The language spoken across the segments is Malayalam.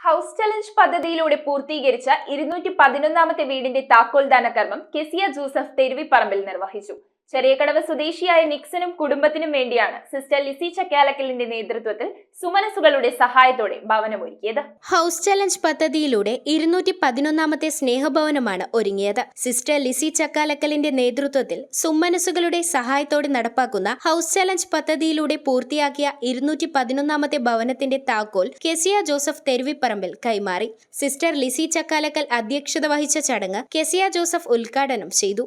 ഹൗസ് ചലഞ്ച് പദ്ധതിയിലൂടെ പൂർത്തീകരിച്ച 211ാമത്തെ വീടിന്റെ താക്കോൽദാന കർമ്മം കെസിയ ജോസഫ് തെരുവിപ്പറമ്പിൽ നിർവഹിച്ചു. ചെറിയകടവ് സ്വദേശിയായ നിക്സനും കുടുംബത്തിനും വേണ്ടിയാണ് സിസ്റ്റർ ലിസി ചക്കാലക്കലിന്റെ നേതൃത്വത്തിൽ സുമനസുകളുടെ സഹായത്തോടെ ഭവനമൊരുക്കിയത്. ഹൗസ് ചലഞ്ച് പദ്ധതിയിലൂടെ 211ാമത്തെ സ്നേഹഭവനമാണ് ഒരുങ്ങിയത്. സിസ്റ്റർ ലിസി ചക്കാലക്കലിന്റെ നേതൃത്വത്തിൽ സുമനസുകളുടെ സഹായത്തോടെ നടപ്പാക്കുന്ന ഹൗസ് ചലഞ്ച് പദ്ധതിയിലൂടെ പൂർത്തിയാക്കിയ 211ാമത്തെ ഭവനത്തിന്റെ താക്കോൽ കെസിയ ജോസഫ് തെരുവിപ്പറമ്പിൽ കൈമാറി. സിസ്റ്റർ ലിസി ചക്കാലക്കൽ അധ്യക്ഷത വഹിച്ച ചടങ്ങ് കെസിയ ജോസഫ് ഉദ്ഘാടനം ചെയ്തു.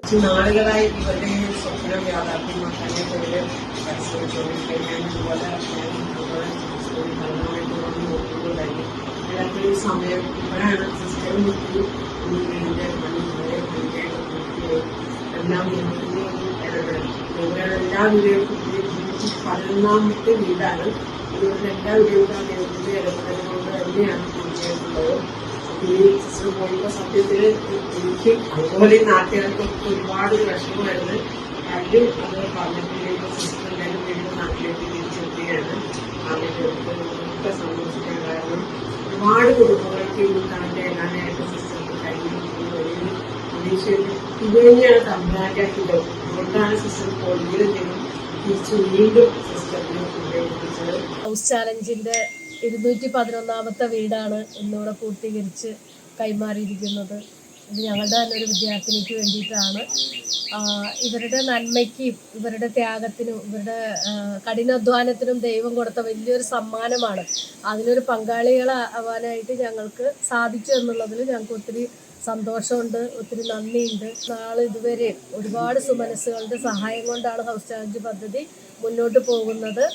സമയം ഇപ്പോഴാണ് സിസ്റ്ററും എല്ലാം എല്ലാ വീടുകൾക്കും 211ാമത്തെ വീടാണ്. അതുകൊണ്ട് എല്ലാ വീടുകൾക്കും അദ്ദേഹത്തിന്റെ ഇടപെടൽ കൊണ്ട് തന്നെയാണ് പൂർത്തിയായിട്ടുള്ളത്. ഈ സിസ്റ്റർ പോയപ്പോൾ സത്യത്തിൽ എനിക്ക് അതുപോലെ നാട്ടുകാർക്കൊക്കെ ഒരുപാട് വിഷമമായിരുന്നു. പലരും അത് പറഞ്ഞിട്ടില്ലെങ്കിൽ സിസ്റ്റർ എന്തായാലും വീണ്ടും നാട്ടിലേക്ക് തിരിച്ചെത്തുകയാണ്. അവർക്ക് സന്തോഷിക്കാൻ കാരണം ഒരുപാട് കുടുംബങ്ങൾക്ക് ഈ നാട്ടിലെ എങ്ങാനായിട്ട് സിസ്റ്റർക്ക് കഴിഞ്ഞിരിക്കുന്നത് വലിയ പ്രതീക്ഷയിൽ ഇത് തന്നെയാണ് തമ്മിലാക്കിയത്. അതുകൊണ്ടാണ് സിസ്റ്റർ പോവുകയും തിരിച്ച് വീണ്ടും സിസ്റ്ററിനെ കൊണ്ടുപോയിരിച്ചത്. ഹൗസ് ചാലഞ്ചിന്റെ 211ാമത്തെ വീടാണ് ഇന്നിവിടെ പൂർത്തീകരിച്ച് കൈമാറിയിരിക്കുന്നത്. ഇത് ഞങ്ങളുടെ തന്നെ ഒരു വിദ്യാർത്ഥിനിക്ക് വേണ്ടിയിട്ടാണ്. ഇവരുടെ നന്മയ്ക്കും ഇവരുടെ ത്യാഗത്തിനും ഇവരുടെ കഠിനാധ്വാനത്തിനും ദൈവം കൊടുത്ത വലിയൊരു സമ്മാനമാണ്. അതിനൊരു പങ്കാളികളാവാനായിട്ട് ഞങ്ങൾക്ക് സാധിച്ചു എന്നുള്ളതിൽ ഞങ്ങൾക്ക് ഒത്തിരി സന്തോഷമുണ്ട്, ഒത്തിരി നന്ദിയുണ്ട്. ഇതുവരെ ഒരുപാട് സുമനസ്സുകളുടെ സഹായം കൊണ്ടാണ് ഹൗസ് ചാലഞ്ച് പദ്ധതി മുന്നോട്ട് പോകുന്നത്.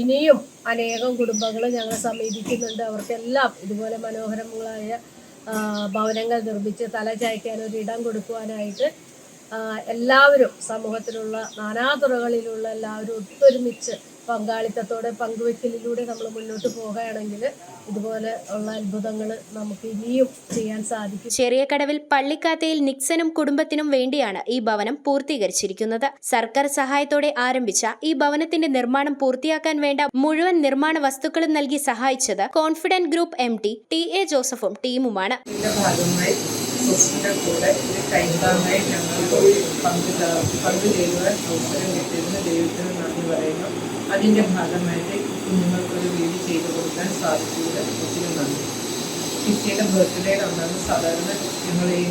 ഇനിയും അനേകം കുടുംബങ്ങൾ ഞങ്ങളെ സമീപിക്കുന്നുണ്ട്. അവർക്കെല്ലാം ഇതുപോലെ മനോഹരങ്ങളായ ഭവനങ്ങൾ നിർമ്മിച്ച് തല ചായ്ക്കാൻ ഒരു ഇടം കൊടുക്കുവാനായിട്ട് എല്ലാവരും സമൂഹത്തിലുള്ള നാനാതുറകളിലുള്ള എല്ലാവരും ഒത്തൊരുമിച്ച് പങ്കാളിത്തത്തോടെ പങ്കുവെക്കലിലൂടെ നമ്മൾ മുന്നോട്ട് പോകുകയാണെങ്കിൽ ഇതുപോലെ ഉള്ള അത്ഭുതങ്ങൾ നമുക്ക് ഇനിയും ചെയ്യാൻ സാധിക്കും. ചെറിയകടവിൽ പള്ളിക്കാത്തയിൽ നിക്സനും കുടുംബത്തിനും വേണ്ടിയാണ് ഈ ഭവനം പൂർത്തീകരിച്ചിരിക്കുന്നത്. സർക്കാർ സഹായത്തോടെ ആരംഭിച്ച ഈ ഭവനത്തിന്റെ നിർമ്മാണം പൂർത്തിയാക്കാൻ വേണ്ട മുഴുവൻ നിർമ്മാണ വസ്തുക്കളും നൽകി സഹായിച്ചത് കോൺഫിഡന്റ് ഗ്രൂപ്പ് MD TA ജോസഫും ടീമുമാണ്. കൂടെ ഇത് കൈമാറാനായി ഞങ്ങൾക്ക് പങ്കുചേരുവാൻ അവസരം കിട്ടിയതിന് ദൈവത്തിന് നന്ദി പറയുന്നു. അതിൻ്റെ ഭാഗമായിട്ട് കുഞ്ഞുങ്ങൾക്കൊരു വീട് ചെയ്തു കൊടുക്കാൻ സാധിച്ചത് ഒത്തിരി നന്ദി. സിസ്റ്ററുടെ ബർത്ത്ഡേ കൊണ്ടാണ് സാധാരണ ഞങ്ങൾ ഈ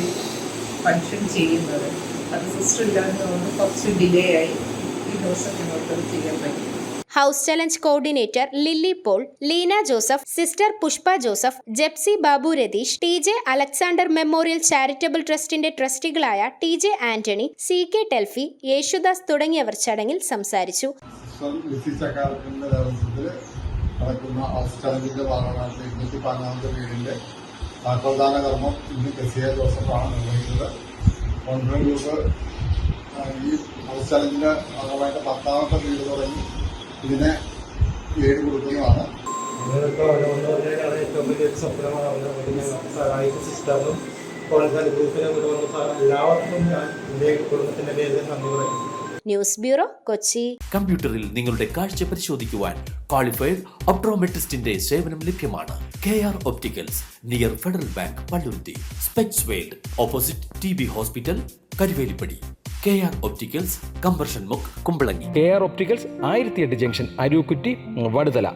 ഫംഗ്ഷൻ ചെയ്യുന്നത്. അത് സിസ്റ്റർ ഇല്ലാത്തതുകൊണ്ട് കുറച്ച് ഡിലേ ആയി. ഈ ദിവസം ഞങ്ങൾക്കത് ചെയ്യാൻ പറ്റി. House challenge coordinator Lilly Paul, Leena Joseph, sister Pushpa Joseph, Jepsy Babu Ratheesh, TJ Alexander memorial charitable ട്രസ്റ്റിന്റെ ട്രസ്റ്റികളായ TJ ആന്റണി, CK ടെൽഫി, യേശുദാസ് തുടങ്ങിയവർ ചടങ്ങിൽ സംസാരിച്ചു. നടക്കുന്ന ഹൗസ് ചലഞ്ചിന്റെ ഭാഗമായിട്ട് 211ാമത്തെ വീടിന്റെ താക്കോൽദാന കർമ്മം ഇന്ന് കെസിയ ജോസഫാണ് നിർവഹിച്ചത്. കോൺഫിഡന്റ് ഗ്രൂപ്പ് ഈ ഹൗസ് ചലഞ്ചിന്റെ ഭാഗമായിട്ട് 10ാമത്തെ വീട് തുടങ്ങി ഇതിനെ വീട് കൊടുക്കുന്നതാണ്. ഏറ്റവും വലിയൊരു സ്വപ്നമാണ്. സഹായിച്ച സിസ്റ്ററിനും കോൺഫിഡന്റ് ഗ്രൂപ്പിനും എല്ലാവർക്കും ഞാൻ എൻ്റെ കുടുംബത്തിന്റെ പേരിൽ നന്ദി പറയുന്നു. News bureau, Kochi. കമ്പ്യൂട്ടറിൽ നിങ്ങളുടെ കാഴ്ച പരിശോധിക്കുവാൻ ക്വാളിഫൈഡ് ഒപ്ട്രോമെട്രിസ്റ്റിന്റെ സേവനം ലഭ്യമാണ്. KR opticals, near Federal Bank, Palluruthy. Specs world, opposite TB hospital, Karuvelippady. KR opticals, കമ്പർഷൻ മുക്ക്, Kumbalangi. KR opticals 1008 junction, Arookutty, Vaduthala.